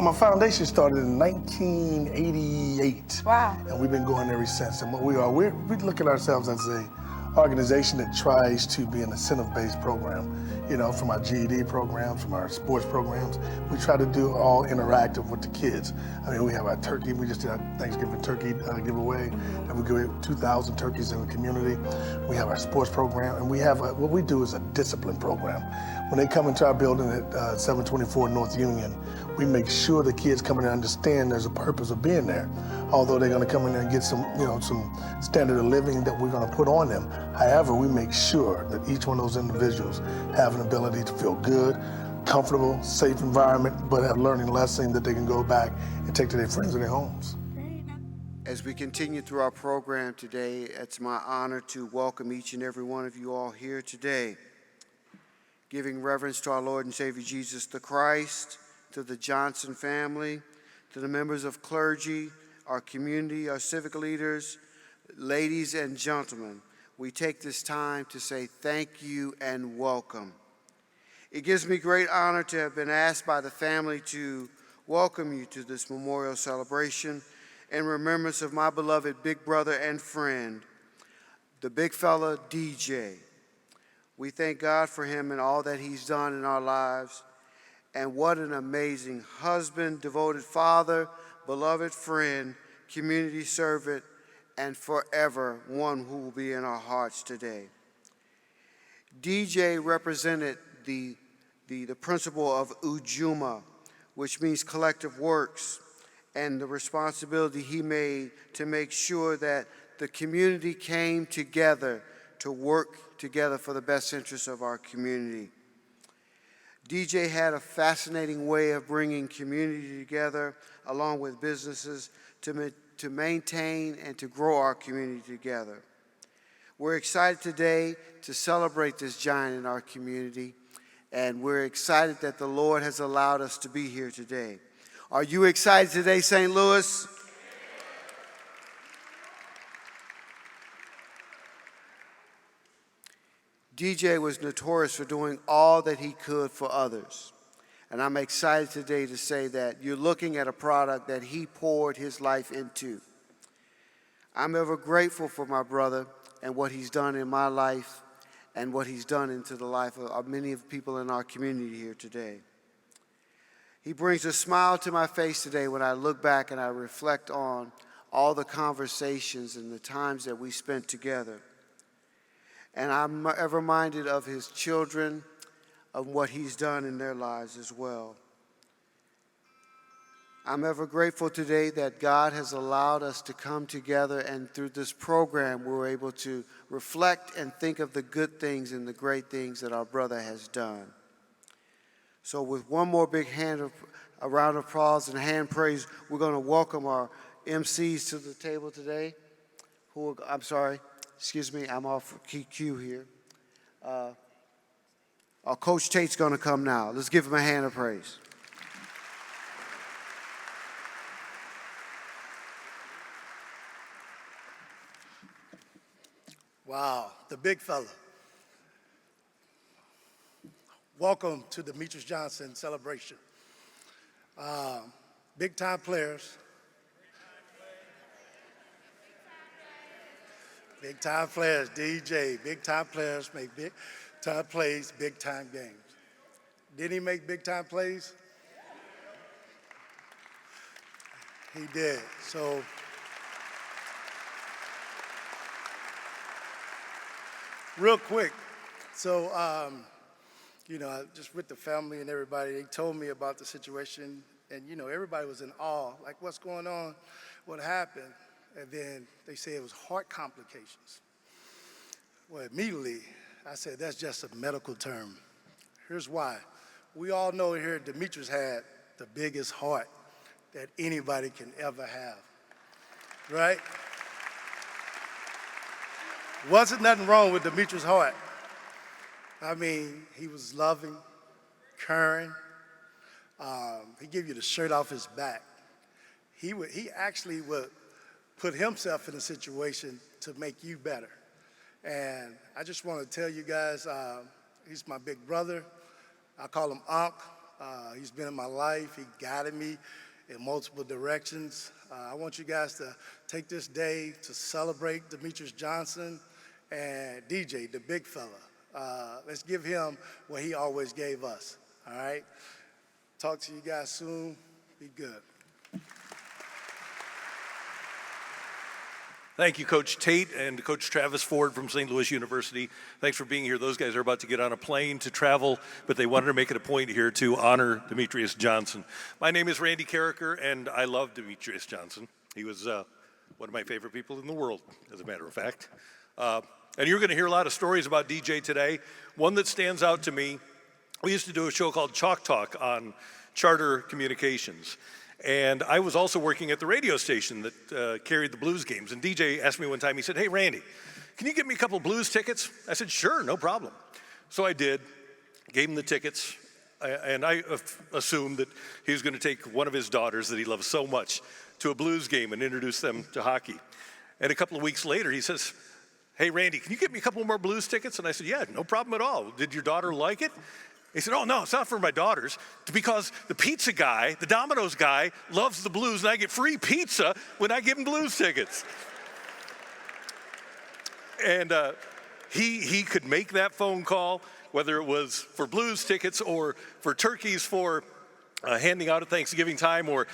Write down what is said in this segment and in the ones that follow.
my foundation started in 1988. Wow. And we've been going ever since. And what we look at ourselves as a organization that tries to be an incentive-based program. You know, from our GED programs, from our sports programs, we try to do all interactive with the kids. I mean, we have our turkey, we just did our Thanksgiving turkey giveaway, and we give away 2,000 turkeys in the community. We have our sports program, and we have, what we do is a discipline program. When they come into our building at 724 North Union, we make sure the kids come in and understand there's a purpose of being there. Although they're gonna come in there and get some, some standard of living that we're gonna put on them. However, we make sure that each one of those individuals have an ability to feel good, comfortable, safe environment, but have learning lessons that they can go back and take to their friends in their homes. As we continue through our program today, it's my honor to welcome each and every one of you all here today, giving reverence to our Lord and Savior Jesus the Christ, to the Johnson family, to the members of clergy, our community, our civic leaders, ladies and gentlemen. We take this time to say thank you and welcome. It gives me great honor to have been asked by the family to welcome you to this memorial celebration in remembrance of my beloved big brother and friend, the big fella DJ. We thank God for him and all that he's done in our lives. And what an amazing husband, devoted father, beloved friend, community servant, and forever one who will be in our hearts today. DJ represented the principle of Ujuma, which means collective works, and the responsibility he made to make sure that the community came together to work together for the best interests of our community. DJ had a fascinating way of bringing community together along with businesses to maintain and to grow our community together. We're excited today to celebrate this giant in our community, and we're excited that the Lord has allowed us to be here today. Are you excited today, St. Louis? DJ was notorious for doing all that he could for others. And I'm excited today to say that you're looking at a product that he poured his life into. I'm ever grateful for my brother and what he's done in my life and what he's done into the life of many of the people in our community here today. He brings a smile to my face today when I look back and I reflect on all the conversations and the times that we spent together. And I'm ever reminded of his children, of what he's done in their lives as well. I'm ever grateful today that God has allowed us to come together, and through this program we're able to reflect and think of the good things and the great things that our brother has done. So with one more big a round of applause and hand praise, we're going to welcome our MCs to the table today. Excuse me, I'm off key cue here. Our Coach Tate's going to come now. Let's give him a hand of praise. Wow, the big fella. Welcome to the Demetrious Johnson celebration. Big time players. Big time players, DJ, big time players make big time plays, big time games. Didn't he make big time plays? He did. So, real quick, just with the family and everybody, they told me about the situation, and everybody was in awe, like what's going on, what happened, and then they say it was heart complications. Well, immediately, I said, that's just a medical term. Here's why. We all know here Demetrious had the biggest heart that anybody can ever have, right? Wasn't nothing wrong with Demetrious' heart. I mean, he was loving, caring. He gave you the shirt off his back. He actually would put himself in a situation to make you better. And I just want to tell you guys, he's my big brother. I call him Unc. He's been in my life. He guided me in multiple directions. I want you guys to take this day to celebrate Demetrious Johnson and DJ, the big fella. Let's give him what he always gave us, all right? Talk to you guys soon. Be good. Thank you, Coach Tate and Coach Travis Ford from St. Louis University. Thanks for being here. Those guys are about to get on a plane to travel, but they wanted to make it a point here to honor Demetrious Johnson. My name is Randy Carricker, and I love Demetrious Johnson. He was one of my favorite people in the world, as a matter of fact. And you're going to hear a lot of stories about DJ today. One that stands out to me, we used to do a show called Chalk Talk on Charter Communications. And I was also working at the radio station that carried the Blues games. And DJ asked me one time, he said, "Hey, Randy, can you get me a couple Blues tickets?" I said, "Sure, no problem." So I did, gave him the tickets, and I assumed that he was going to take one of his daughters that he loves so much to a Blues game and introduce them to hockey. And a couple of weeks later, he says, "Hey, Randy, can you get me a couple more Blues tickets?" And I said, "Yeah, no problem at all. Did your daughter like it?" He said, "Oh, no, it's not for my daughters, because the pizza guy, the Domino's guy, loves the Blues, and I get free pizza when I give him Blues tickets." And he could make that phone call, whether it was for Blues tickets or for turkeys for handing out at Thanksgiving time, or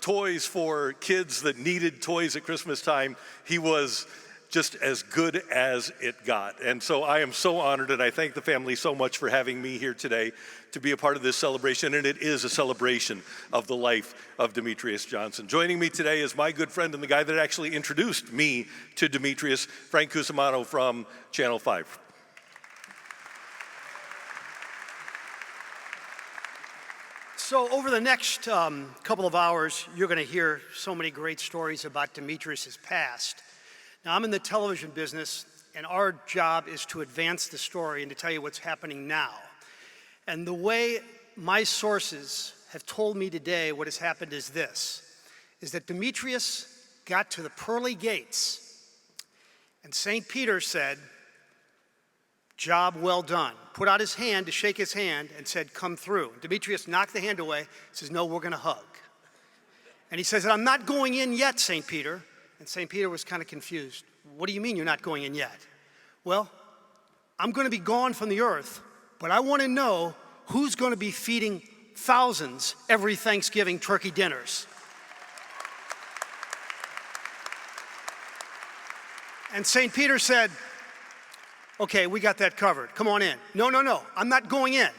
toys for kids that needed toys at Christmas time. He was just as good as it got. And so I am so honored, and I thank the family so much for having me here today to be a part of this celebration, and it is a celebration of the life of Demetrious Johnson. Joining me today is my good friend and the guy that actually introduced me to Demetrious, Frank Cusimano from Channel 5. So over the next couple of hours, you're going to hear so many great stories about Demetrious' past. Now, I'm in the television business, and our job is to advance the story and to tell you what's happening now. And the way my sources have told me today what has happened is this, is that Demetrious got to the pearly gates, and St. Peter said, "Job well done." Put out his hand to shake his hand and said, "Come through." Demetrious knocked the hand away, says, "No, we're going to hug." And he says, "I'm not going in yet, St. Peter." And St. Peter was kind of confused. "What do you mean you're not going in yet?" "Well, I'm going to be gone from the earth, but I want to know who's going to be feeding thousands every Thanksgiving turkey dinners." And St. Peter said, "Okay, we got that covered. Come on in." No, I'm not going in.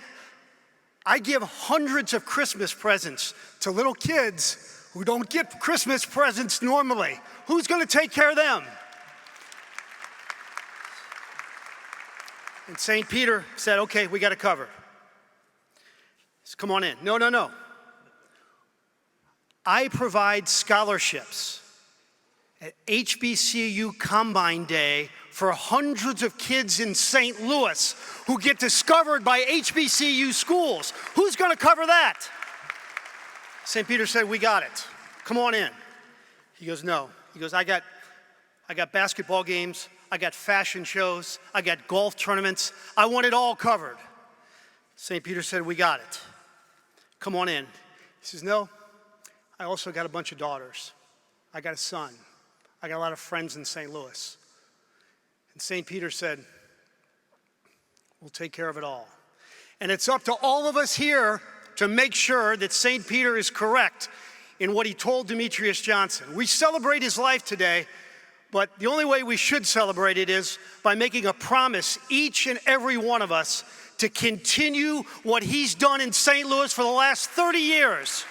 I give hundreds of Christmas presents to little kids who don't get Christmas presents normally. Who's going to take care of them? And St. Peter said, "Okay, we got it covered." He said, "Come on in." No. I provide scholarships at HBCU Combine Day for hundreds of kids in St. Louis who get discovered by HBCU schools. Who's going to cover that? St. Peter said, "We got it. Come on in." He goes, "No." He goes, I got basketball games, I got fashion shows, I got golf tournaments. I want it all covered." St. Peter said, "We got it. Come on in." He says, "No, I also got a bunch of daughters. I got a son. I got a lot of friends in St. Louis." And St. Peter said, "We'll take care of it all." And it's up to all of us here to make sure that St. Peter is correct in what he told Demetrious Johnson. We celebrate his life today, but the only way we should celebrate it is by making a promise, each and every one of us, to continue what he's done in St. Louis for the last 30 years.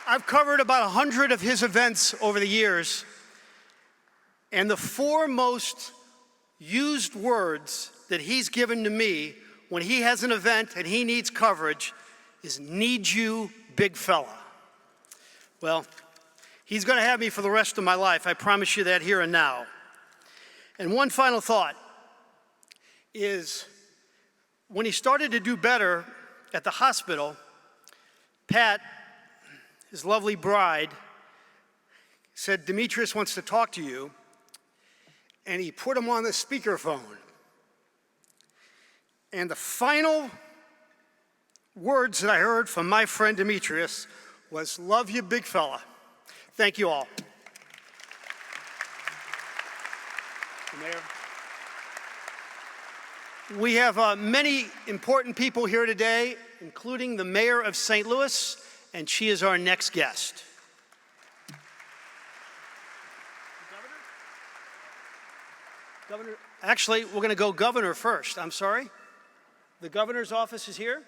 I've covered about 100 of his events over the years, and the four most used words that he's given to me when he has an event and he needs coverage is "need you, big fella." Well, he's going to have me for the rest of my life. I promise you that here and now. And one final thought is, when he started to do better at the hospital, Pat, his lovely bride, said, "Demetrious wants to talk to you." and he put them on the speakerphone. And the final words that I heard from my friend Demetrious was, "Love you, big fella." Thank you all. Mayor. We have many important people here today, including the mayor of St. Louis, and she is our next guest. Governor, actually, we're going to go governor first. I'm sorry. The governor's office is here.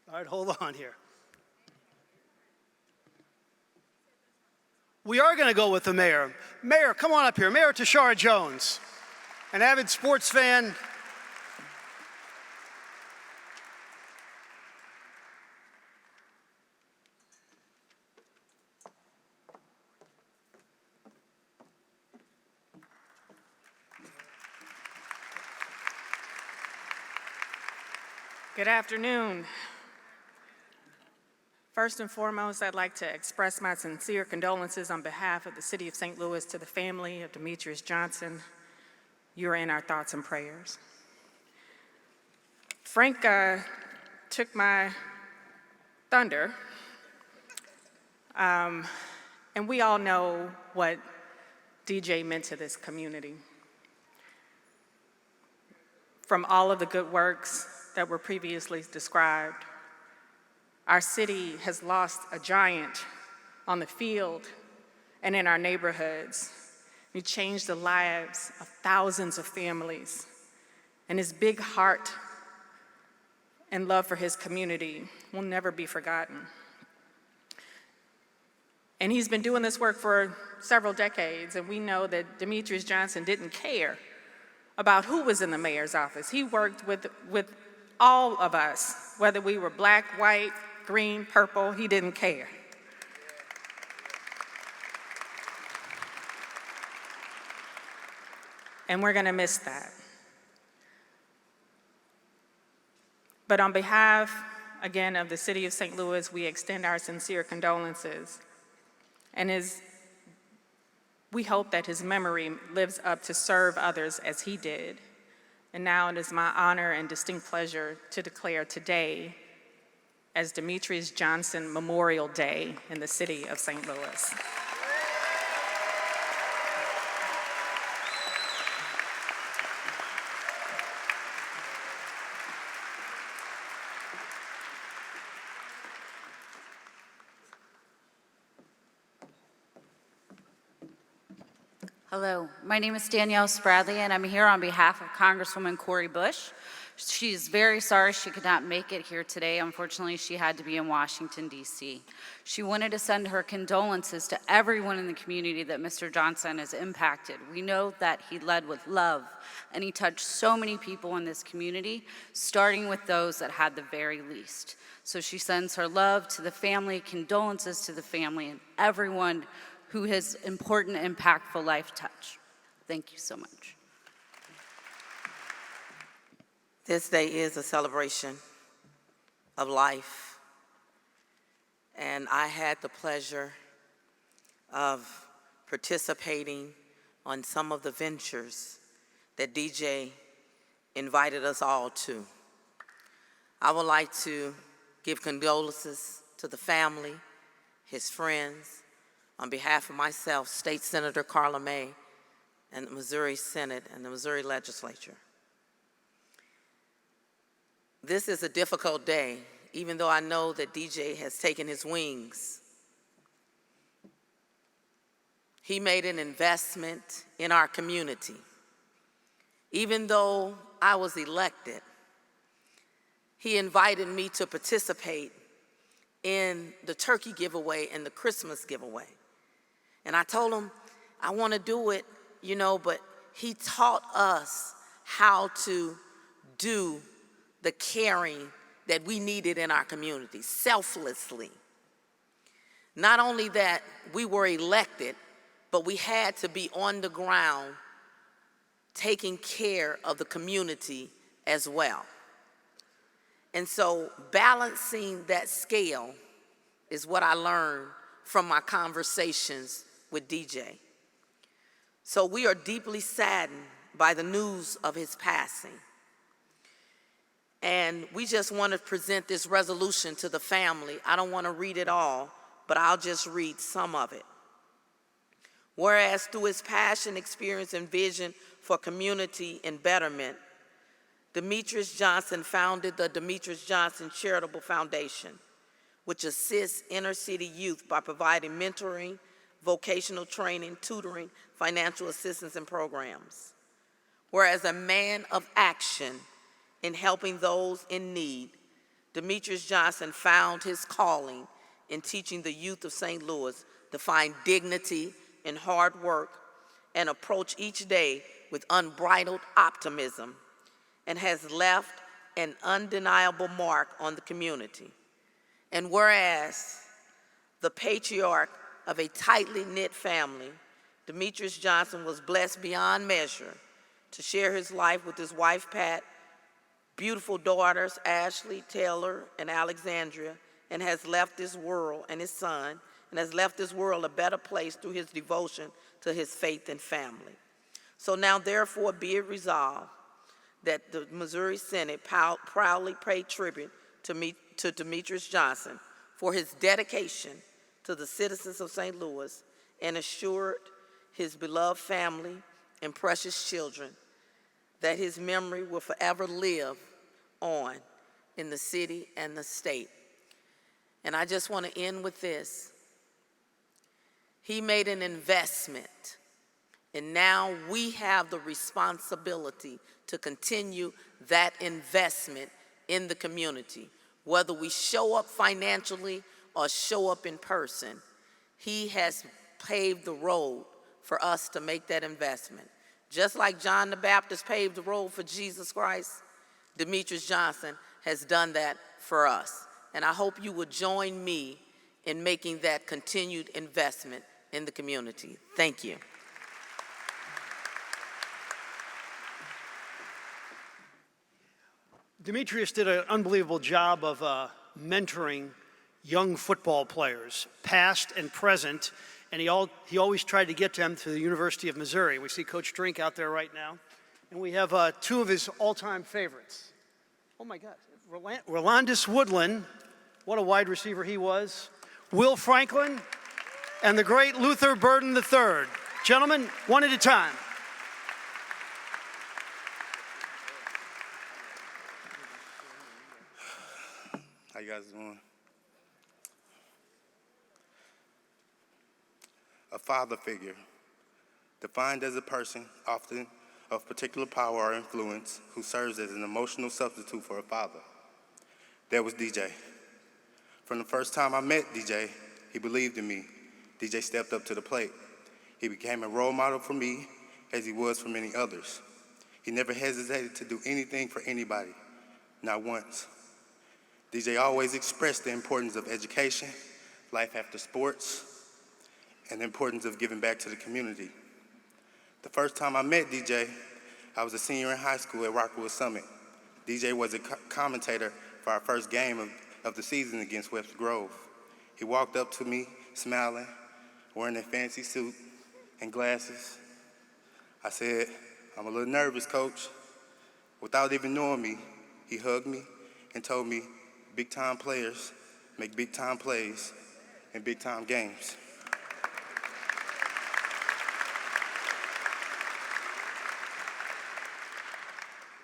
All right, hold on here. We are going to go with the mayor. Mayor, come on up here. Mayor Tashara Jones, an avid sports fan. Good afternoon. First and foremost, I'd like to express my sincere condolences on behalf of the City of St. Louis to the family of Demetrious Johnson. You are in our thoughts and prayers. Frank took my thunder, and we all know what DJ meant to this community. From all of the good works that were previously described, our city has lost a giant on the field and in our neighborhoods. He changed the lives of thousands of families, and his big heart and love for his community will never be forgotten. And he's been doing this work for several decades, and we know that Demetrious Johnson didn't care about who was in the mayor's office. He worked with all of us, whether we were black, white, green, purple, he didn't care. And we're gonna miss that. But on behalf, again, of the City of St. Louis, we extend our sincere condolences. And we hope that his memory lives up to serve others as he did. And now it is my honor and distinct pleasure to declare today as Demetrious Johnson Memorial Day in the City of St. Louis. Hello, my name is Danielle Spradley, and I'm here on behalf of Congresswoman Cori Bush. She's very sorry she could not make it here today. Unfortunately, she had to be in Washington, D.C. She wanted to send her condolences to everyone in the community that Mr. Johnson has impacted. We know that he led with love, and he touched so many people in this community, starting with those that had the very least. So she sends her love to the family, condolences to the family, and everyone who has important, impactful life touch. Thank you so much. This day is a celebration of life, and I had the pleasure of participating on some of the ventures that DJ invited us all to. I would like to give condolences to the family, his friends, on behalf of myself, State Senator Carla May, and the Missouri Senate and the Missouri Legislature. This is a difficult day, even though I know that DJ has taken his wings. He made an investment in our community. Even though I was elected, he invited me to participate in the turkey giveaway and the Christmas giveaway. And I told him, I want to do it, but he taught us how to do the caring that we needed in our community, selflessly. Not only that we were elected, but we had to be on the ground taking care of the community as well. And so balancing that scale is what I learned from my conversations with DJ. So we are deeply saddened by the news of his passing. And we just want to present this resolution to the family. I don't want to read it all, but I'll just read some of it. Whereas through his passion, experience, and vision for community and betterment, Demetrious Johnson founded the Demetrious Johnson Charitable Foundation, which assists inner city youth by providing mentoring, vocational training, tutoring, financial assistance, and programs. Whereas a man of action in helping those in need, Demetrious Johnson found his calling in teaching the youth of St. Louis to find dignity in hard work and approach each day with unbridled optimism, and has left an undeniable mark on the community. And whereas the patriarch of a tightly knit family, Demetrious Johnson was blessed beyond measure to share his life with his wife, Pat, beautiful daughters, Ashley, Taylor, and Alexandria, and has left this world, and his son, and has left this world a better place through his devotion to his faith and family. So now therefore be it resolved that the Missouri Senate proudly pay tribute to Demetrious Johnson for his dedication to the citizens of St. Louis and assured his beloved family and precious children that his memory will forever live on in the city and the state. And I just want to end with this. He made an investment, and now we have the responsibility to continue that investment in the community. Whether we show up financially or show up in person, he has paved the road for us to make that investment. Just like John the Baptist paved the road for Jesus Christ, Demetrious Johnson has done that for us. And I hope you will join me in making that continued investment in the community. Thank you. Demetrious did an unbelievable job of mentoring young football players, past and present, and he always tried to get them to the University of Missouri. We see Coach Drink out there right now, and we have two of his all-time favorites. Oh my God, Rolandus Woodland, what a wide receiver he was. Will Franklin, and the great Luther Burden III. Gentlemen, one at a time. How you guys doing? A father figure, defined as a person, often of particular power or influence, who serves as an emotional substitute for a father. That was DJ. From the first time I met DJ, he believed in me. DJ stepped up to the plate. He became a role model for me, as he was for many others. He never hesitated to do anything for anybody, not once. DJ always expressed the importance of education, life after sports, and the importance of giving back to the community. The first time I met DJ, I was a senior in high school at Rockwood Summit. DJ was a commentator for our first game of the season against Webster Grove. He walked up to me, smiling, wearing a fancy suit and glasses. I said, "I'm a little nervous, Coach." Without even knowing me, he hugged me and told me big-time players make big-time plays in big-time games.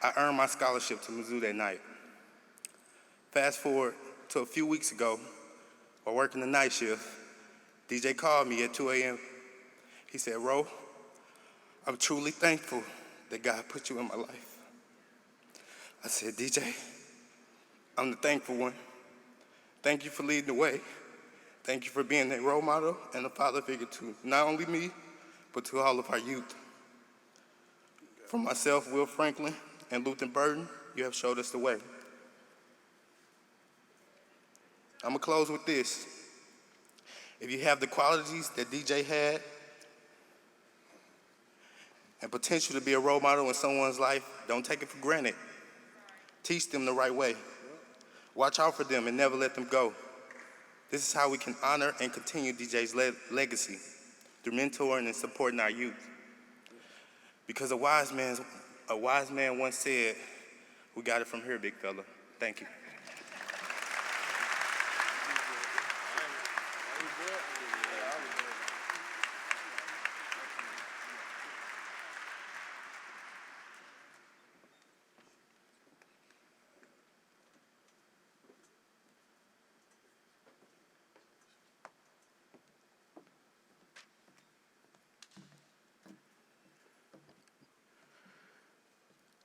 I earned my scholarship to Mizzou that night. Fast forward to a few weeks ago, while working the night shift, DJ called me at 2 a.m. He said, "Ro, I'm truly thankful that God put you in my life." I said, "DJ, I'm the thankful one. Thank you for leading the way. Thank you for being a role model and a father figure to not only me, but to all of our youth. For myself, Will Franklin, and Luther Burden, you have showed us the way." I'm gonna close with this. If you have the qualities that DJ had and potential to be a role model in someone's life, don't take it for granted. Teach them the right way. Watch out for them and never let them go. This is how we can honor and continue DJ's legacy, through mentoring and supporting our youth. Because a wise man once said, "We got it from here, big fella." Thank you.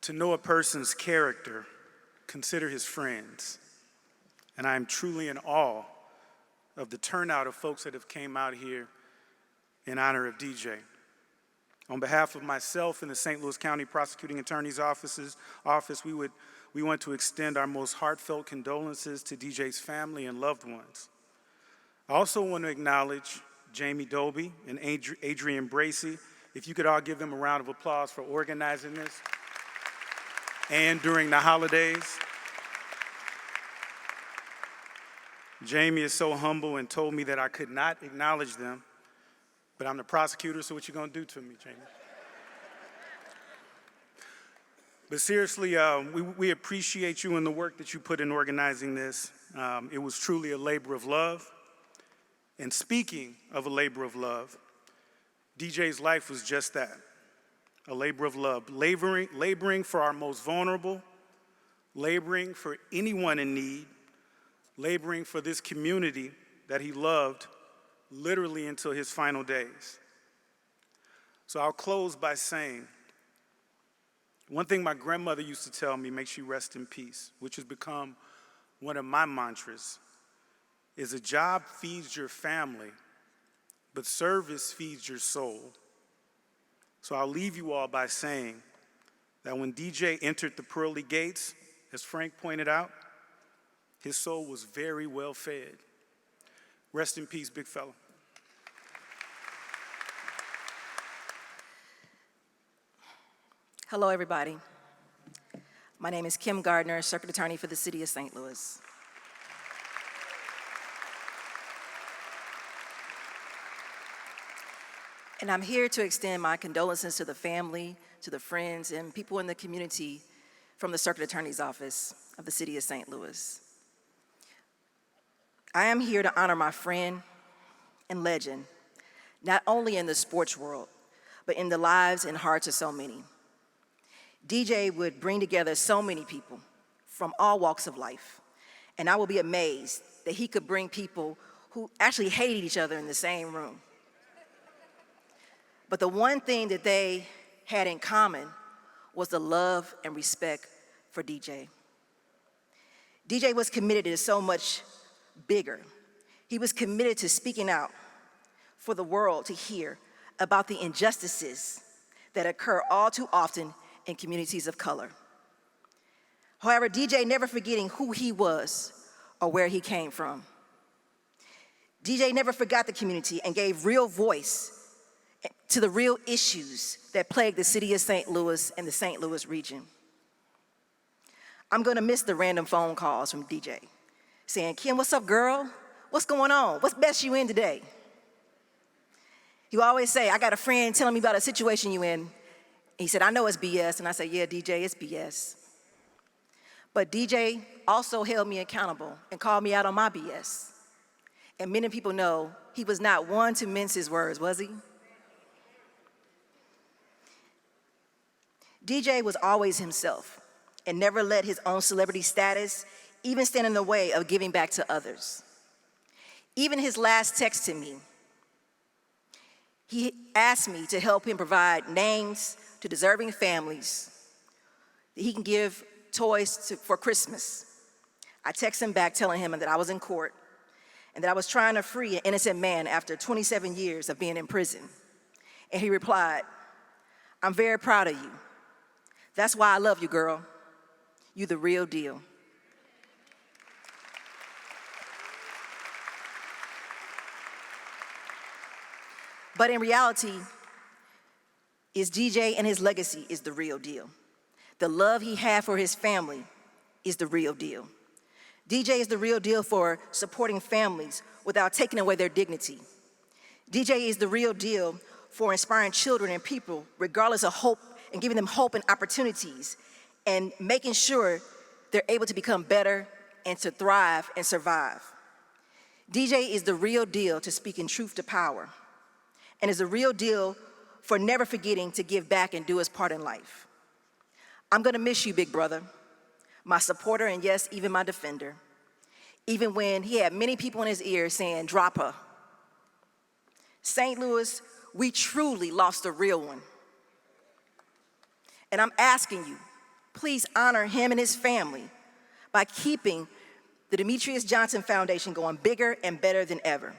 To know a person's character, consider his friends. And I am truly in awe of the turnout of folks that have came out here in honor of DJ. On behalf of myself and the St. Louis County Prosecuting Attorney's Office, we want to extend our most heartfelt condolences to DJ's family and loved ones. I also want to acknowledge Jamie Doby and Adrian Bracey. If you could all give them a round of applause for organizing this. And during the holidays. Jamie is so humble and told me that I could not acknowledge them, but I'm the prosecutor, so what you gonna do to me, Jamie? But seriously, we appreciate you and the work that you put in organizing this. It was truly a labor of love. And speaking of a labor of love, DJ's life was just that. A labor of love, laboring for our most vulnerable, laboring for anyone in need, laboring for this community that he loved literally until his final days. So I'll close by saying, one thing my grandmother used to tell me, make she rest in peace, which has become one of my mantras, is a job feeds your family, but service feeds your soul. So I'll leave you all by saying that when DJ entered the pearly gates, as Frank pointed out, his soul was very well fed. Rest in peace, big fella. Hello, everybody. My name is Kim Gardner, Circuit Attorney for the City of St. Louis. And I'm here to extend my condolences to the family, to the friends, and people in the community from the Circuit Attorney's Office of the City of St. Louis. I am here to honor my friend and legend, not only in the sports world, but in the lives and hearts of so many. DJ would bring together so many people from all walks of life, and I will be amazed that he could bring people who actually hated each other in the same room. But the one thing that they had in common was the love and respect for DJ. DJ was committed to so much bigger. He was committed to speaking out for the world to hear about the injustices that occur all too often in communities of color. However, DJ never forgetting who he was or where he came from. DJ never forgot the community and gave real voice to the real issues that plague the city of St. Louis and the St. Louis region. I'm gonna miss the random phone calls from DJ saying, "Kim, what's up, girl? What's going on? What's best you in today?" He always say, "I got a friend telling me about a situation you in." He said, "I know it's BS." And I said, "Yeah, DJ, it's BS." But DJ also held me accountable and called me out on my BS. And many people know he was not one to mince his words, was he? DJ was always himself and never let his own celebrity status even stand in the way of giving back to others. Even his last text to me, he asked me to help him provide names to deserving families that he can give toys to for Christmas. I texted him back telling him that I was in court and that I was trying to free an innocent man after 27 years of being in prison. And he replied, "I'm very proud of you. That's why I love you, girl. You the real deal." But in reality, is DJ and his legacy is the real deal. The love he had for his family is the real deal. DJ is the real deal for supporting families without taking away their dignity. DJ is the real deal for inspiring children and people, regardless of hope, and giving them hope and opportunities, and making sure they're able to become better and to thrive and survive. DJ is the real deal to speaking truth to power, and is the real deal for never forgetting to give back and do his part in life. I'm gonna miss you, big brother, my supporter, and yes, even my defender. Even when he had many people in his ear saying, drop her. St. Louis, we truly lost a real one. And I'm asking you, please honor him and his family by keeping the Demetrious Johnson Foundation going bigger and better than ever.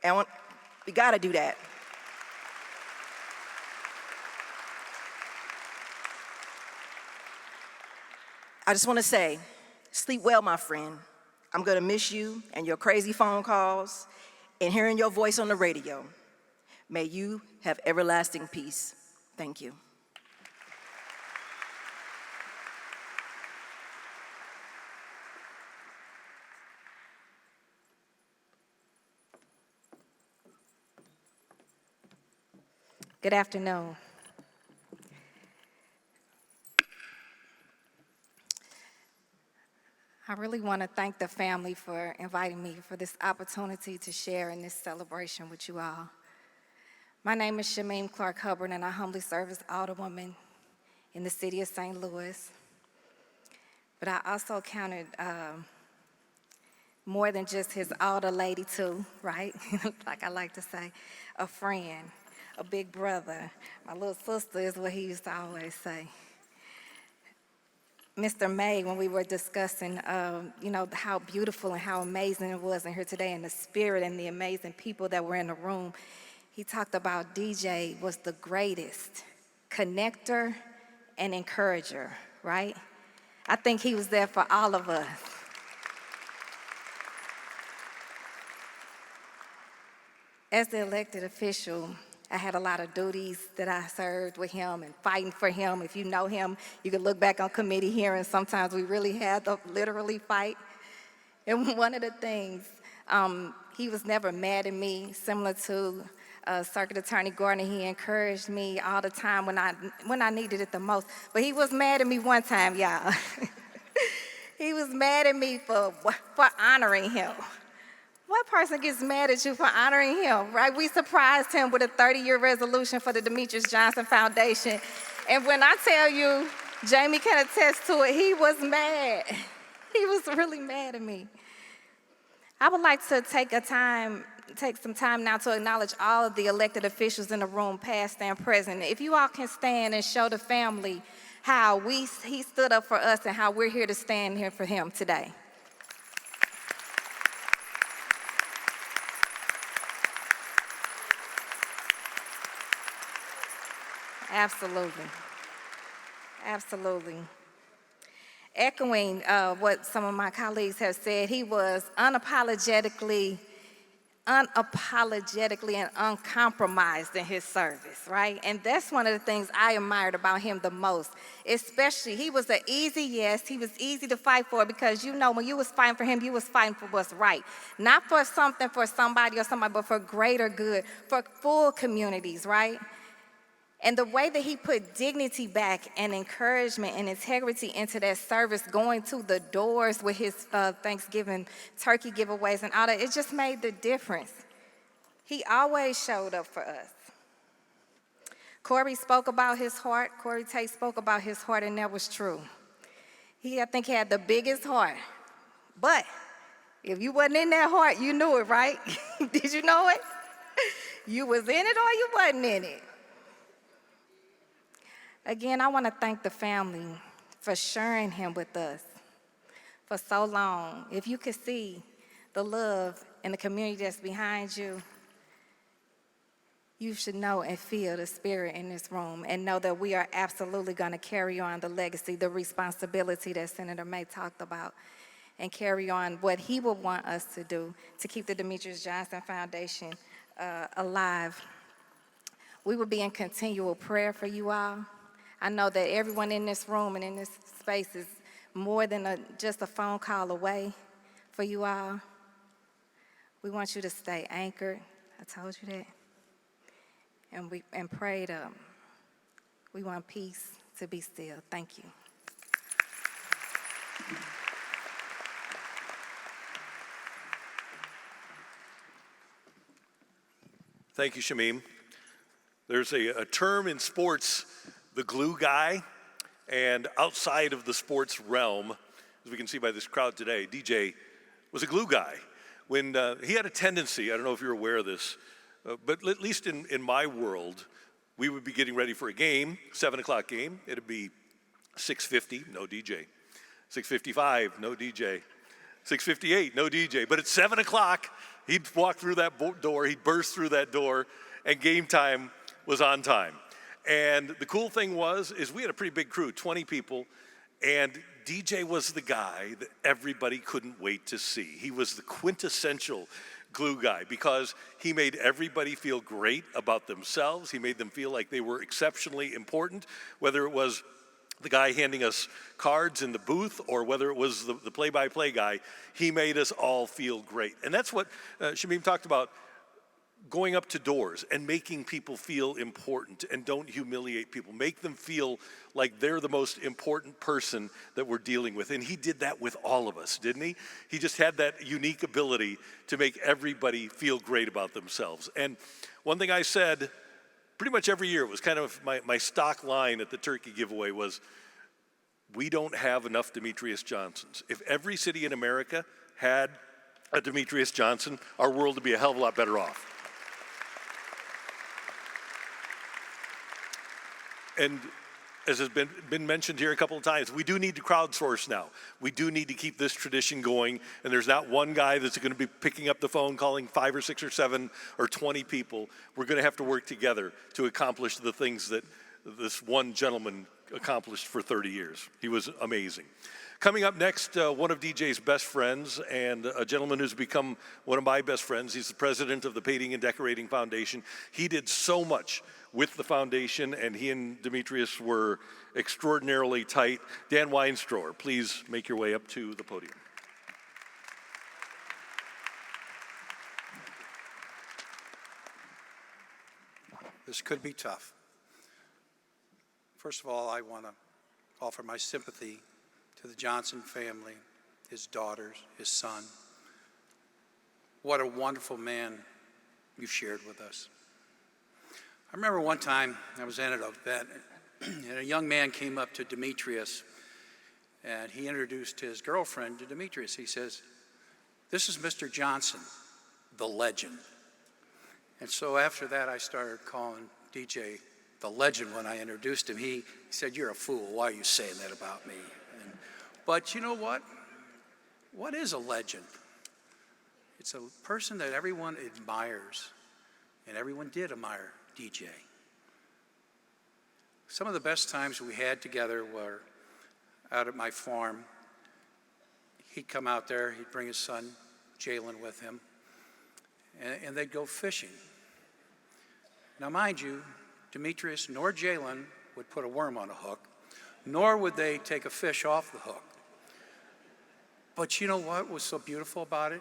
And we gotta do that. I just wanna say, sleep well, my friend. I'm gonna miss you and your crazy phone calls and hearing your voice on the radio. May you have everlasting peace. Thank you. Good afternoon. I really want to thank the family for inviting me for this opportunity to share in this celebration with you all. My name is Shamim Clark Hubbard, and I humbly serve as Alderwoman in the city of St. Louis. But I also counted more than just his Alder lady too, right? Like I like to say, a friend, a big brother. My little sister is what he used to always say. Mr. May, when we were discussing, how beautiful and how amazing it was in here today, and the spirit and the amazing people that were in the room, he talked about DJ was the greatest connector and encourager, right? I think he was there for all of us. As the elected official, I had a lot of duties that I served with him and fighting for him. If you know him, you can look back on committee hearings. Sometimes we really had to literally fight. And one of the things, he was never mad at me, similar to Circuit Attorney Gordon. He encouraged me all the time when I needed it the most. But he was mad at me one time, y'all. He was mad at me for honoring him. What person gets mad at you for honoring him, right? We surprised him with a 30-year resolution for the Demetrious Johnson Foundation. And when I tell you, Jamie can attest to it, he was mad. He was really mad at me. I would like to take some time now to acknowledge all of the elected officials in the room, past and present. If you all can stand and show the family how he stood up for us and how we're here to stand here for him today. Absolutely. Absolutely. Echoing what some of my colleagues have said, he was unapologetically and uncompromised in his service, right? And that's one of the things I admired about him the most. Especially, he was an easy yes. He was easy to fight for because, when you was fighting for him, you was fighting for what's right. Not for something for somebody or somebody, but for greater good, for full communities, right? And the way that he put dignity back and encouragement and integrity into that service, going to the doors with his Thanksgiving turkey giveaways and all that, it just made the difference. He always showed up for us. Corey spoke about his heart. Corey Tate spoke about his heart, and that was true. I think he had the biggest heart. But if you wasn't in that heart, you knew it, right? Did you know it? You was in it or you wasn't in it. Again, I want to thank the family for sharing him with us for so long. If you could see the love and the community that's behind you, you should know and feel the spirit in this room and know that we are absolutely going to carry on the legacy, the responsibility that Senator May talked about, and carry on what he would want us to do to keep the Demetrious Johnson Foundation alive. We will be in continual prayer for you all. I know that everyone in this room and in this space is more than just a phone call away for you all. We want you to stay anchored. I told you that. and prayed, we want peace to be still. Thank you. Thank you, Shamim. There's a term in sports, the glue guy, and outside of the sports realm, as we can see by this crowd today, DJ was a glue guy. When he had a tendency, I don't know if you're aware of this, but at least in my world, we would be getting ready for a game, 7 o'clock game. It'd be 6:50, no DJ. 6:55, no DJ. 6:58, no DJ. But at 7 o'clock, he'd walk through that door, he'd burst through that door, and game time was on time. And the cool thing is we had a pretty big crew, 20 people, and DJ was the guy that everybody couldn't wait to see. He was the quintessential glue guy because he made everybody feel great about themselves. He made them feel like they were exceptionally important, whether it was the guy handing us cards in the booth or whether it was the play-by-play guy. He made us all feel great. And that's what Shamim talked about, going up to doors and making people feel important, and don't humiliate people. Make them feel like they're the most important person that we're dealing with. And he did that with all of us, didn't he? He just had that unique ability to make everybody feel great about themselves. And one thing I said pretty much every year, it was kind of my stock line at the turkey giveaway, was we don't have enough Demetrious Johnsons. If every city in America had a Demetrious Johnson, our world would be a hell of a lot better off. And as has been mentioned here a couple of times, we do need to crowdsource now. We do need to keep this tradition going, and there's not one guy that's going to be picking up the phone calling 5 or 6 or 7 or 20 people. We're going to have to work together to accomplish the things that this one gentleman accomplished for 30 years. He was amazing. Coming up next, one of DJ's best friends and a gentleman who's become one of my best friends. He's the president of the Painting and Decorating Foundation. He did so much with the foundation, and he and Demetrious were extraordinarily tight. Dan Weinstrower, please make your way up to the podium. This could be tough. First of all, I want to offer my sympathy to the Johnson family, his daughters, his son. What a wonderful man you shared with us. I remember one time I was at an event, and a young man came up to Demetrious, and he introduced his girlfriend to Demetrious. He says, "This is Mr. Johnson, the legend." And so after that, I started calling DJ the legend when I introduced him. He said, "You're a fool. Why are you saying that about me?" But you know what? What is a legend? It's a person that everyone admires, and everyone did admire DJ. Some of the best times we had together were out at my farm. He'd come out there, he'd bring his son, Jalen, with him, and they'd go fishing. Now, mind you, Demetrious nor Jalen would put a worm on a hook, nor would they take a fish off the hook. But you know what was so beautiful about it?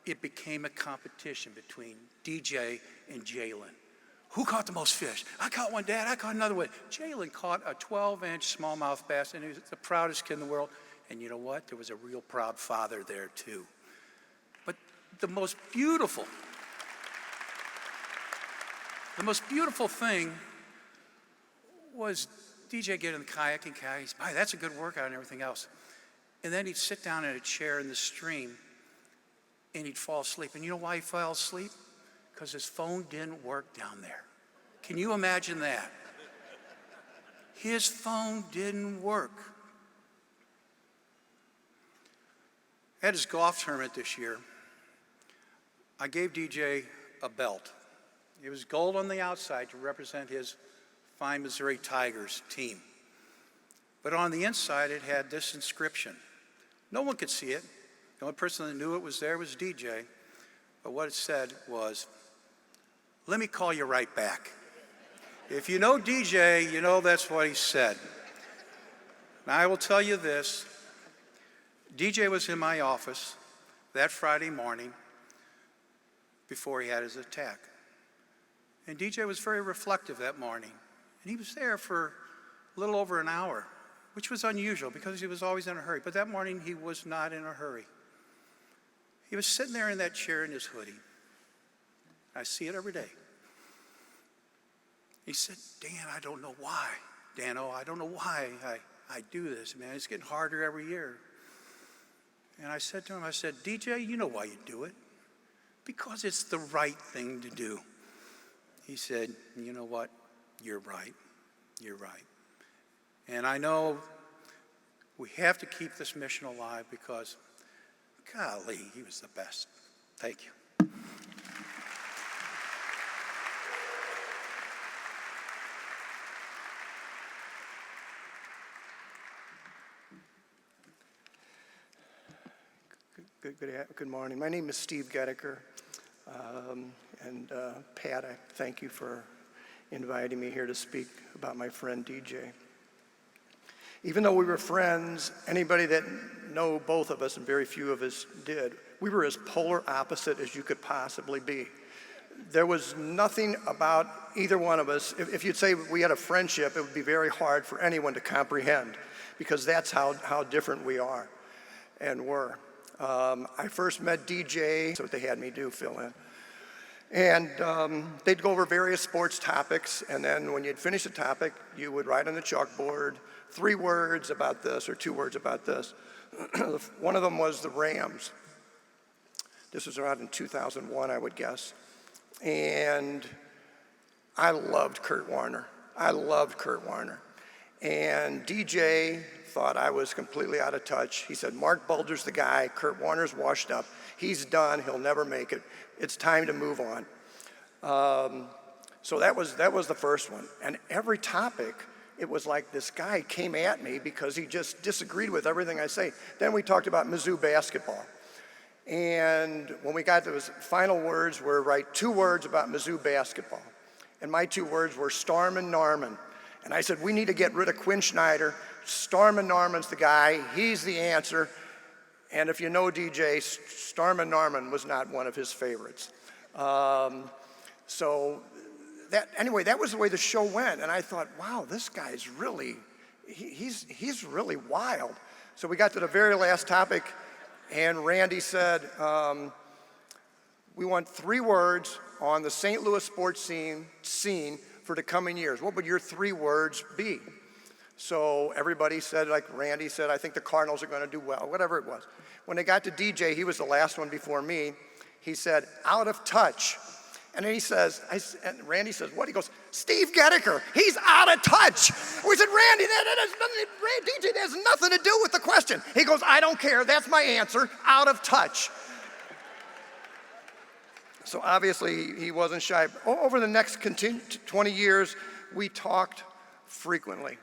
It became a competition between DJ and Jalen. Who caught the most fish? I caught one, Dad. I caught another one. Jalen caught a 12-inch smallmouth bass, and he was the proudest kid in the world. And you know what? There was a real proud father there, too. But the most beautiful thing was DJ getting in the kayak and kayak. He's, "That's a good workout," and everything else. And then he'd sit down in a chair in the stream, and he'd fall asleep. And you know why he fell asleep? Because his phone didn't work down there. Can you imagine that? His phone didn't work. At his golf tournament this year, I gave DJ a belt. It was gold on the outside to represent his fine Missouri Tigers team. But on the inside, it had this inscription. No one could see it. The only person that knew it was there was DJ. But what it said was, "Let me call you right back." If you know DJ, you know that's what he said. Now, I will tell you this. DJ was in my office that Friday morning before he had his attack. And DJ was very reflective that morning. And he was there for a little over an hour, which was unusual because he was always in a hurry. But that morning, he was not in a hurry. He was sitting there in that chair in his hoodie. I see it every day. He said, Dan, I don't know why. Dan-o, I don't know why I do this, man. It's getting harder every year. And I said to him, I said, DJ, you know why you do it. Because it's the right thing to do. He said, you know what? You're right. You're right. And I know we have to keep this mission alive because, golly, he was the best. Thank you. Good morning. My name is Steve Gettiker. Pat, I thank you for inviting me here to speak about my friend DJ. Even though we were friends, anybody that know both of us, and very few of us did, we were as polar opposite as you could possibly be. There was nothing about either one of us. If you'd say we had a friendship, it would be very hard for anyone to comprehend because that's how different we are and were. I first met DJ, that's what they had me do, fill in. And they'd go over various sports topics, and then when you'd finish a topic, you would write on the chalkboard 3 words about this or 2 words about this. One of them was the Rams. This was around in 2001, I would guess. And I loved Kurt Warner. And DJ thought I was completely out of touch. He said, Mark Bulger's the guy, Kurt Warner's washed up, he's done, he'll never make it. It's time to move on. So that was the first one. And every topic, it was like this guy came at me because he just disagreed with everything I say. Then we talked about Mizzou basketball. And when we got to those final words were write 2 words about Mizzou basketball. And my 2 words were Starman Norman. And I said, we need to get rid of Quinn Snyder. Starman Norman's the guy, he's the answer. And if you know DJ, Starman Norman was not one of his favorites. Anyway, that was the way the show went. And I thought, wow, this guy's really, he's really wild. So we got to the very last topic, and Randy said, we want 3 words on the St. Louis sports scene for the coming years. What would your 3 words be? So everybody said, like Randy said, I think the Cardinals are going to do well, whatever it was. When they got to DJ, he was the last one before me. He said, out of touch. And then he says, and Randy says, what? He goes, Steve Gettiker, he's out of touch. We said, Randy, DJ, that has nothing to do with the question. He goes, I don't care, that's my answer, out of touch. So obviously he wasn't shy. Over the next 20 years, we talked frequently.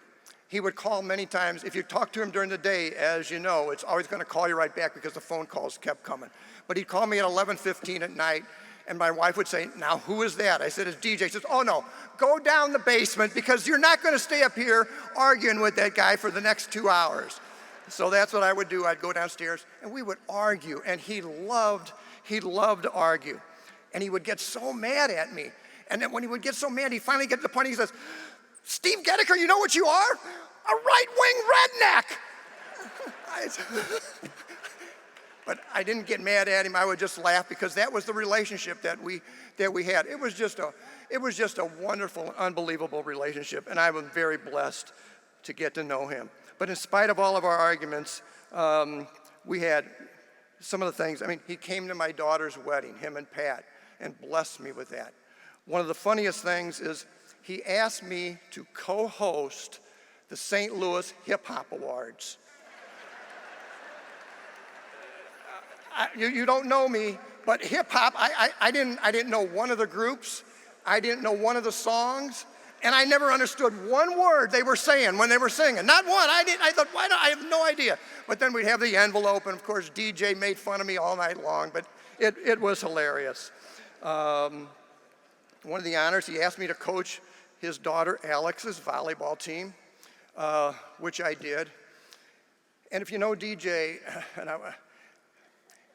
He would call many times. If you talk to him during the day, as you know, it's always going to call you right back because the phone calls kept coming. But he'd call me at 11:15 at night, and my wife would say, now who is that? I said, it's DJ. He says, oh no, go down the basement because you're not going to stay up here arguing with that guy for the next 2 hours. So that's what I would do. I'd go downstairs, and we would argue, and he loved to argue. And he would get so mad at me. And then when he would get so mad, he finally get to the point, he says, Steve Gettiker, you know what you are? A right-wing redneck. But I didn't get mad at him. I would just laugh because that was the relationship that we had. It was just a wonderful, unbelievable relationship, and I was very blessed to get to know him. But in spite of all of our arguments, we had some of the things. I mean, he came to my daughter's wedding, him and Pat, and blessed me with that. One of the funniest things is he asked me to co-host the St. Louis Hip Hop Awards. You don't know me, but hip hop, I didn't know one of the groups. I didn't know one of the songs, and I never understood one word they were saying when they were singing. Not one. I thought, why not? I have no idea. But then we'd have the envelope, and of course DJ made fun of me all night long, but it was hilarious. One of the honors, he asked me to coach his daughter Alex's volleyball team, which I did. And if you know DJ,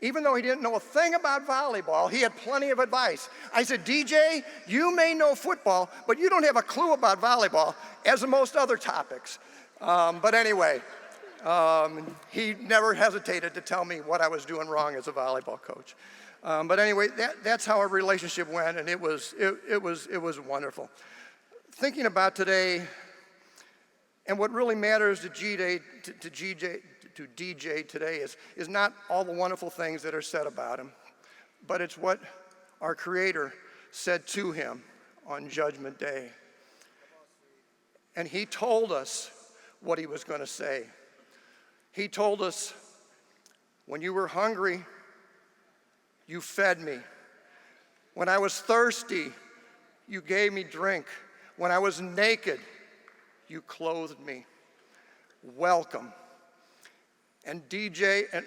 Even though he didn't know a thing about volleyball, he had plenty of advice. I said, DJ, you may know football, but you don't have a clue about volleyball, as in most other topics. But anyway, he never hesitated to tell me what I was doing wrong as a volleyball coach. But anyway, that's how our relationship went, and it was wonderful. Thinking about today, and what really matters to DJ today is not all the wonderful things that are said about him, but it's what our Creator said to him on Judgment Day. And he told us what he was going to say. He told us, when you were hungry, you fed me. When I was thirsty, you gave me drink. When I was naked, you clothed me. Welcome. And DJ, and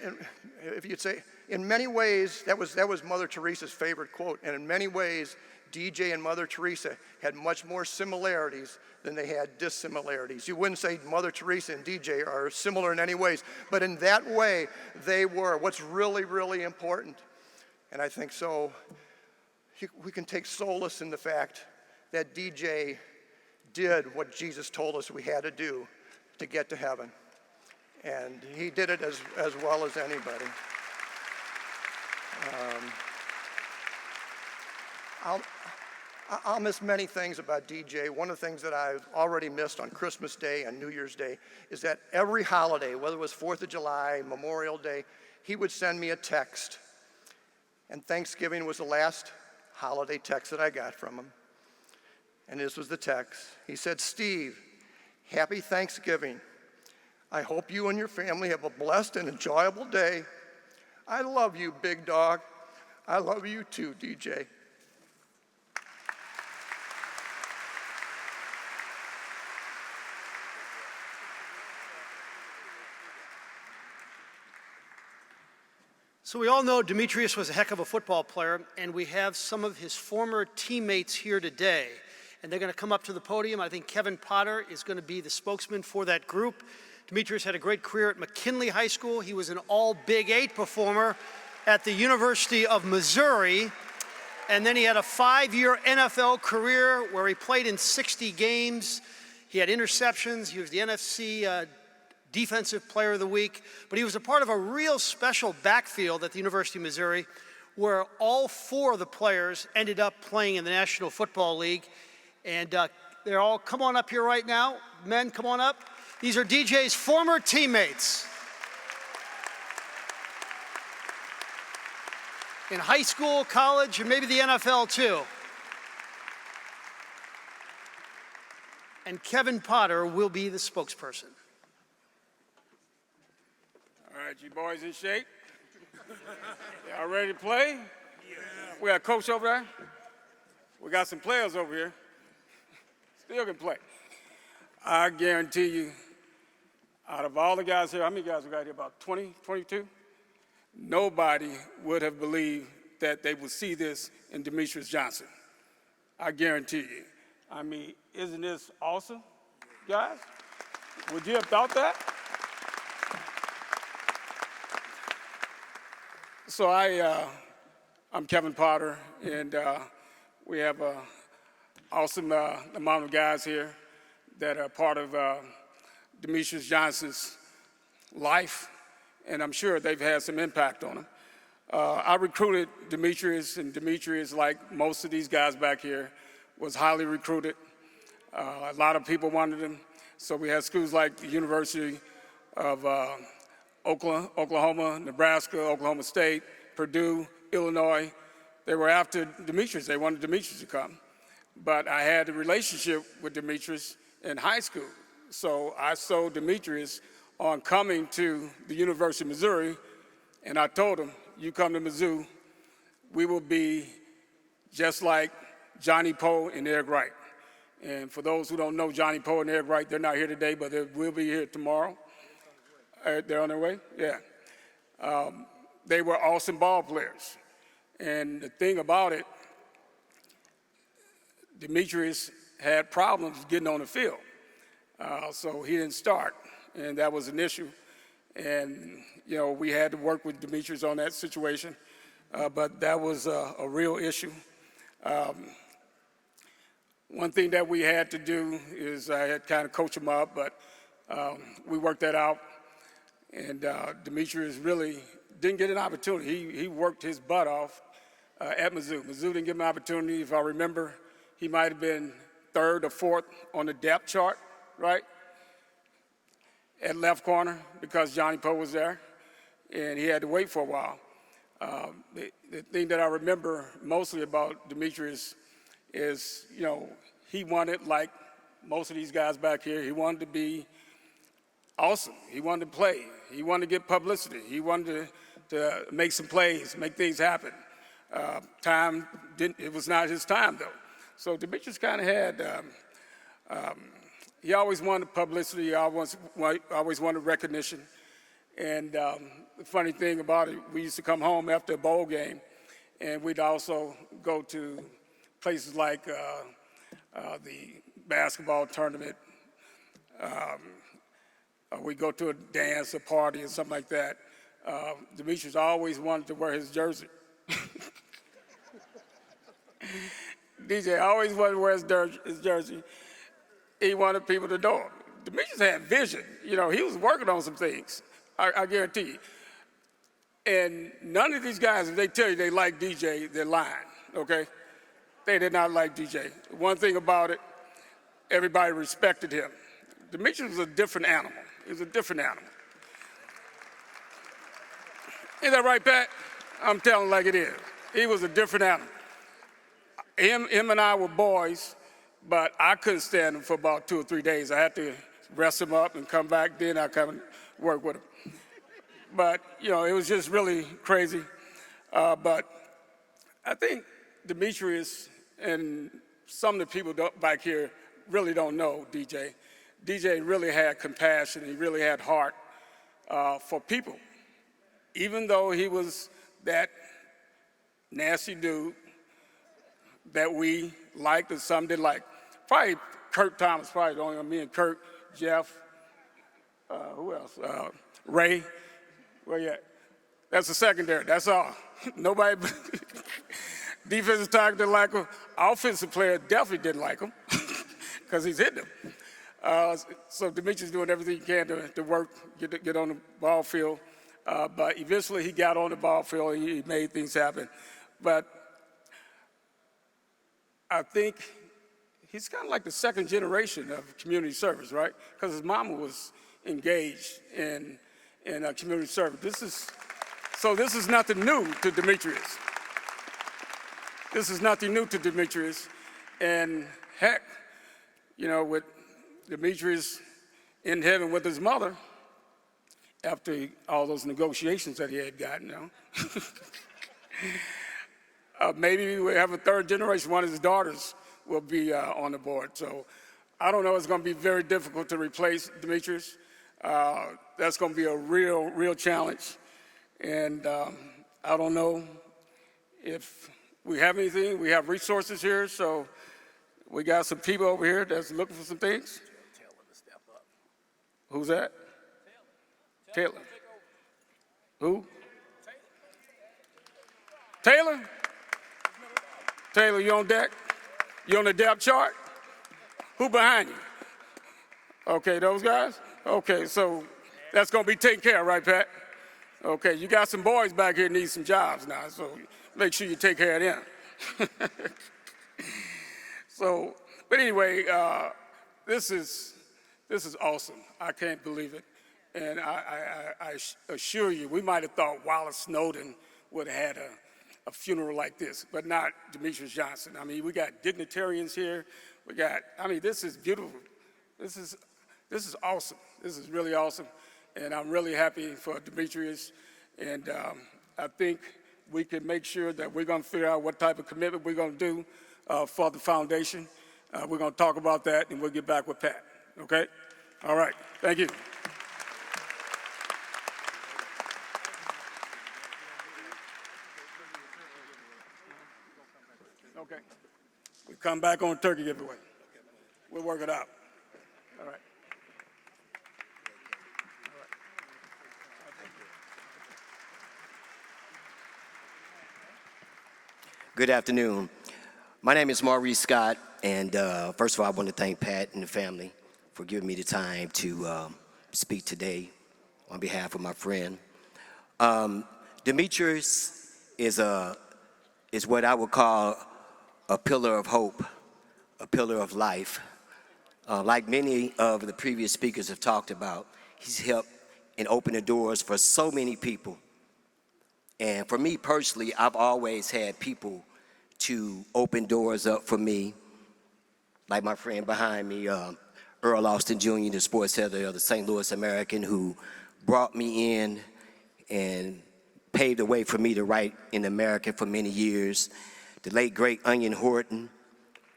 if you'd say, in many ways, that was Mother Teresa's favorite quote, and in many ways, DJ and Mother Teresa had much more similarities than they had dissimilarities. You wouldn't say Mother Teresa and DJ are similar in any ways, but in that way, they were. What's really, really important, and I think so, we can take solace in the fact that DJ did what Jesus told us we had to do to get to heaven. And he did it as well as anybody. I'll miss many things about DJ. One of the things that I've already missed on Christmas Day and New Year's Day is that every holiday, whether it was 4th of July, Memorial Day, he would send me a text. And Thanksgiving was the last holiday text that I got from him. And this was the text. He said, Steve, happy Thanksgiving. I hope you and your family have a blessed and enjoyable day. I love you, big dog. I love you too, DJ. So we all know Demetrious was a heck of a football player, and we have some of his former teammates here today. And they're going to come up to the podium. I think Kevin Potter is going to be the spokesman for that group. Demetrious had a great career at McKinley High School. He was an all Big 8 performer at the University of Missouri. And then he had a 5-year NFL career where he played in 60 games. He had interceptions. He was the NFC Defensive Player of the Week. But he was a part of a real special backfield at the University of Missouri where all 4 of the players ended up playing in the National Football League. And they're all, come on up here right now. Men, come on up. These are DJ's former teammates. In high school, college, and maybe the NFL too. And Kevin Potter will be the spokesperson. All right, you boys in shape? Y'all ready to play? Yeah. We got a coach over there. We got some players over here. Still can play. I guarantee you, out of all the guys here, how many guys we got here? About 20, 22? Nobody would have believed that they would see this in Demetrious Johnson. I guarantee you. I mean, isn't this awesome, guys? Would you have thought that? So I'm Kevin Potter, and we have an awesome amount of guys here that are part of Demetrious Johnson's life, and I'm sure they've had some impact on him. I recruited Demetrious, and Demetrious, like most of these guys back here, was highly recruited. A lot of people wanted him, so we had schools like the University of Oklahoma, Nebraska, Oklahoma State, Purdue, Illinois. They were after Demetrious. They wanted Demetrious to come. But I had a relationship with Demetrious in high school. So I sold Demetrious on coming to the University of Missouri, and I told him, you come to Mizzou, we will be just like Johnny Poe and Eric Wright. And for those who don't know Johnny Poe and Eric Wright, they're not here today, but they will be here tomorrow. They're on their way? Yeah. They were awesome ball players. And the thing about it, Demetrious had problems getting on the field. So he didn't start, and that was an issue. And, you know, we had to work with Demetrious on that situation, but that was a real issue. One thing that we had to do is I had kind of coach him up, but we worked that out. And Demetrious really didn't get an opportunity. He worked his butt off at Mizzou. Mizzou didn't give him an opportunity. If I remember, he might have been third or fourth on the depth chart, right? At left corner because Johnny Poe was there, and he had to wait for a while. The thing that I remember mostly about Demetrious is, you know, he wanted, like most of these guys back here, he wanted to be awesome. He wanted to play. He wanted to get publicity. He wanted to make some plays, make things happen. It was not his time, though. So Demetrious kind of had, he always wanted publicity. He always wanted recognition. And the funny thing about it, we used to come home after a bowl game, and we'd also go to places like the basketball tournament. We go to a dance, a party, or something like that. Demetrious always wanted to wear his jersey. DJ always wanted to wear his jersey. He wanted people to know him. Demetrious had vision. You know, he was working on some things, I guarantee you. And none of these guys, if they tell you they like DJ, they're lying, okay? They did not like DJ. One thing about it, everybody respected him. Demetrious was a different animal. He was a different animal. Isn't that right, Pat? I'm telling like it is. He was a different animal. Him and I were boys, but I couldn't stand him for about 2 or 3 days. I had to rest him up and come back, then I come and work with him. But, you know, it was just really crazy. But I think Demetrious and some of the people back here really don't know DJ. DJ really had compassion. He really had heart for people. Even though he was that nasty dude that we liked and some didn't like. Probably Kurt Thomas, probably the only one, me and Kurt, Jeff, who else? Ray, where you at? That's the secondary, that's all. Nobody, defensive tackle didn't like him. Offensive player definitely didn't like him because he's hitting them. So Demetrious doing everything he can to work, get on the ball field. But eventually he got on the ball field and he made things happen. But I think he's kind of like the second generation of community service, right? Because his mama was engaged in community service. This is nothing new to Demetrious. This is nothing new to Demetrious. And heck, you know, with Demetrious in heaven with his mother, after all those negotiations that he had gotten, you know. Maybe we have a third generation. One of his daughters will be on the board. So I don't know. It's going to be very difficult to replace Demetrious. That's going to be a real challenge. And I don't know if we have anything. We have resources here. So we got some people over here that's looking for some things. Who's that? Taylor. Who? Taylor? Taylor, you on deck? You on the depth chart? Who behind you? Okay, those guys? Okay, so that's going to be taken care of, right, Pat? Okay, you got some boys back here need some jobs now, so make sure you take care of them. So, but anyway, this is awesome. I can't believe it. And I assure you, we might have thought Wallace Snowden would have had a funeral like this, but not Demetrious Johnson. I mean, we got dignitarians here. This is beautiful. This is awesome. This is really awesome. And I'm really happy for Demetrious. And I think we can make sure that we're going to figure out what type of commitment we're going to do for the foundation. We're going to talk about that, and we'll get back with Pat. Okay? All right. Thank you. Okay. We come back on turkey giveaway. We'll work it out. All right. Good afternoon. My name is Maurice Scott, and first of all, I want to thank Pat and the family for giving me the time to speak today on behalf of my friend. Demetrious is what I would call a pillar of hope, a pillar of life. Like many of the previous speakers have talked about, he's helped and opened the doors for so many people. And for me personally, I've always had people to open doors up for me, like my friend behind me, Earl Austin Jr., the sports editor of the St. Louis American, who brought me in and paved the way for me to write in American for many years. The late, great Onion Horton,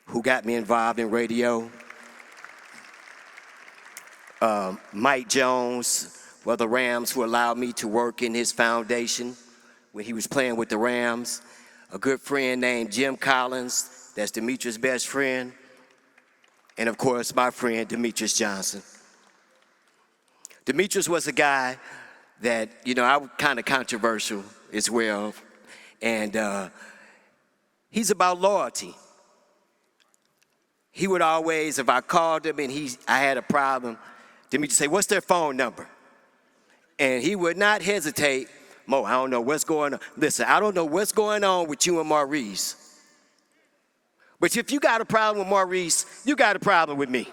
who got me involved in radio. Mike Jones, well, the Rams, who allowed me to work in his foundation when he was playing with the Rams. A good friend named Jim Collins, that's Demetrious' best friend. And of course, my friend, Demetrious Johnson. Demetrious was a guy that, I was kind of controversial as well. And he's about loyalty. He would always, if I called him and I had a problem, Demetrious would say, "What's their phone number?" And he would not hesitate. "Mo, I don't know what's going on. Listen, I don't know what's going on with you and Maurice. But if you got a problem with Maurice, you got a problem with me."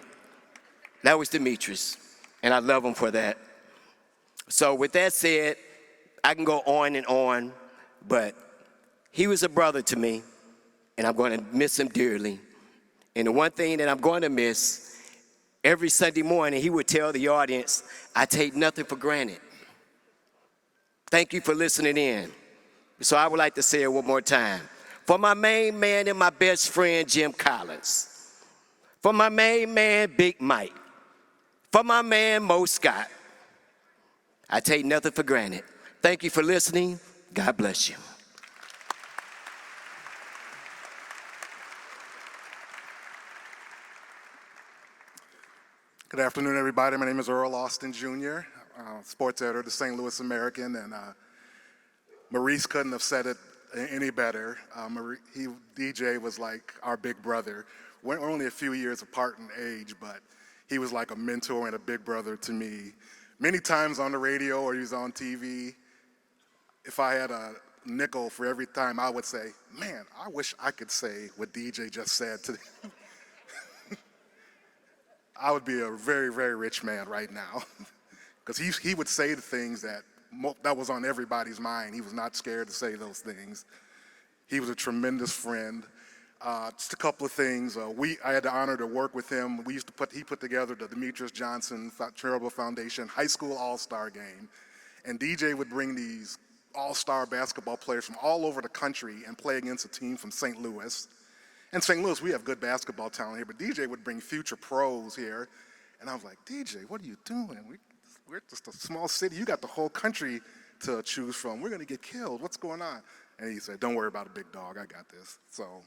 That was Demetrious, and I love him for that. So with that said, I can go on and on, but he was a brother to me, and I'm going to miss him dearly. And the one thing that I'm going to miss, every Sunday morning, he would tell the audience, "I take nothing for granted." Thank you for listening in. So I would like to say it one more time. For my main man and my best friend, Jim Collins. For my main man, Big Mike. For my man, Mo Scott. I take nothing for granted. Thank you for listening. God bless you. Good afternoon, everybody. My name is Earl Austin Jr., sports editor of the St. Louis American, and Maurice couldn't have said it any better. DJ was like our big brother. We're only a few years apart in age, but he was like a mentor and a big brother to me. Many times on the radio or he was on TV, if I had a nickel for every time, I would say, "Man, I wish I could say what DJ just said today." I would be a very, very rich man right now, because he would say the things that was on everybody's mind. He was not scared to say those things. He was a tremendous friend. Just a couple of things. I had the honor to work with him. He put together the Demetrious Johnson Charitable Foundation High School All-Star Game, and DJ would bring these all-star basketball players from all over the country and play against a team from St. Louis. In St. Louis, we have good basketball talent here, but DJ would bring future pros here. And I was like, "DJ, what are you doing? We're just a small city. You got the whole country to choose from. We're going to get killed. What's going on?" And he said, "Don't worry about it, big dog. I got this." So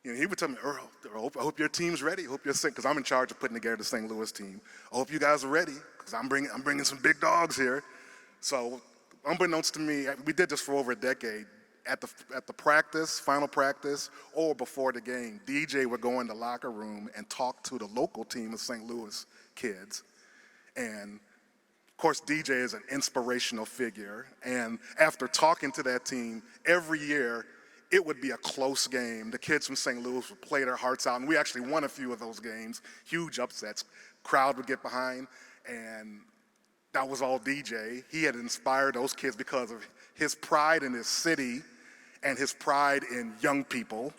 he would tell me, "Earl, I hope your team's ready. I hope you're sick," because I'm in charge of putting together the St. Louis team. "I hope you guys are ready, because I'm bringing some big dogs here." So unbeknownst to me, we did this for over a decade. At the practice, final practice, or before the game, DJ would go in the locker room and talk to the local team of St. Louis kids. And of course, DJ is an inspirational figure. And after talking to that team, every year, it would be a close game. The kids from St. Louis would play their hearts out, and we actually won a few of those games, huge upsets. Crowd would get behind, and that was all DJ. He had inspired those kids because of his pride in his city and his pride in young people.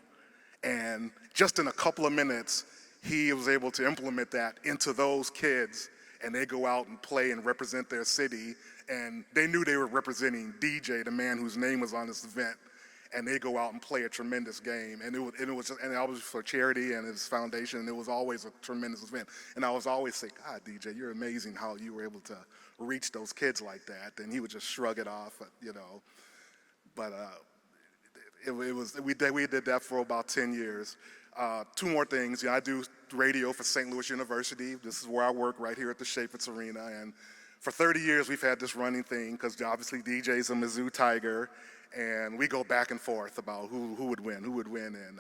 And just in a couple of minutes, he was able to implement that into those kids, and they go out and play and represent their city. And they knew they were representing DJ, the man whose name was on this event, and they go out and play a tremendous game. And it was for charity and his foundation, and it was always a tremendous event. And I was always saying, "God, DJ, you're amazing how you were able to reach those kids like that." And he would just shrug it off, But we did that for about 10 years. Two more things. I do radio for St. Louis University. This is where I work, right here at the Chaffetz Arena. And For 30 years, we've had this running thing, because obviously DJ's a Mizzou Tiger, and we go back and forth about who would win, and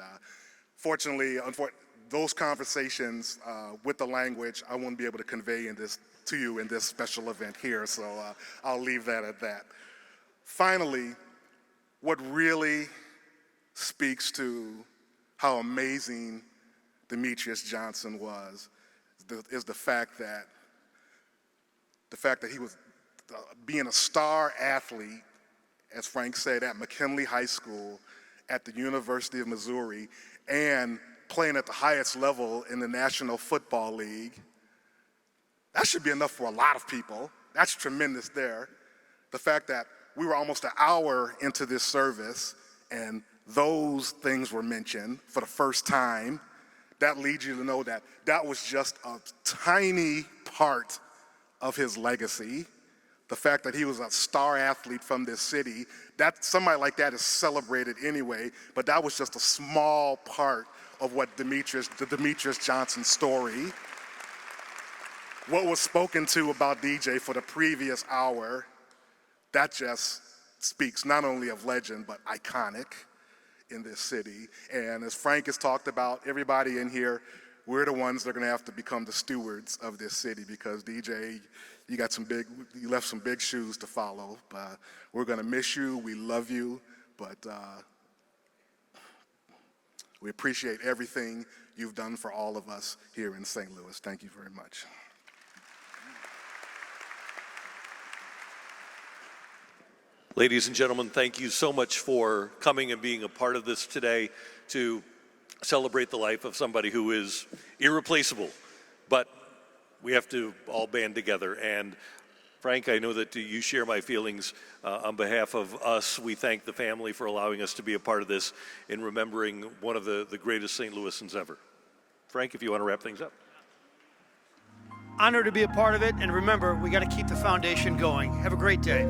fortunately, those conversations with the language, I won't be able to convey to you in this special event here, so I'll leave that at that. Finally, what really speaks to how amazing Demetrious Johnson was is the fact that he was being a star athlete, as Frank said, at McKinley High School, at the University of Missouri, and playing at the highest level in the National Football League. That should be enough for a lot of people. That's tremendous there. The fact that we were almost an hour into this service and those things were mentioned for the first time, that leads you to know that that was just a tiny part of his legacy. The fact that he was a star athlete from this city, that somebody like that is celebrated anyway, but that was just a small part of what the Demetrious Johnson story. What was spoken to about DJ for the previous hour, that just speaks not only of legend, but iconic in this city. And as Frank has talked about, everybody in here, we're the ones that are gonna have to become the stewards of this city, because DJ, you left some big shoes to follow. We're gonna miss you, we love you, but we appreciate everything you've done for all of us here in St. Louis. Thank you very much. Ladies and gentlemen, thank you so much for coming and being a part of this today to celebrate the life of somebody who is irreplaceable. But we have to all band together. And Frank, I know that you share my feelings. On behalf of us, we thank the family for allowing us to be a part of this in remembering one of the greatest St. Louisans ever. Frank, if you want to wrap things up. Honored to be a part of it, and remember, we got to keep the foundation going. Have a great day.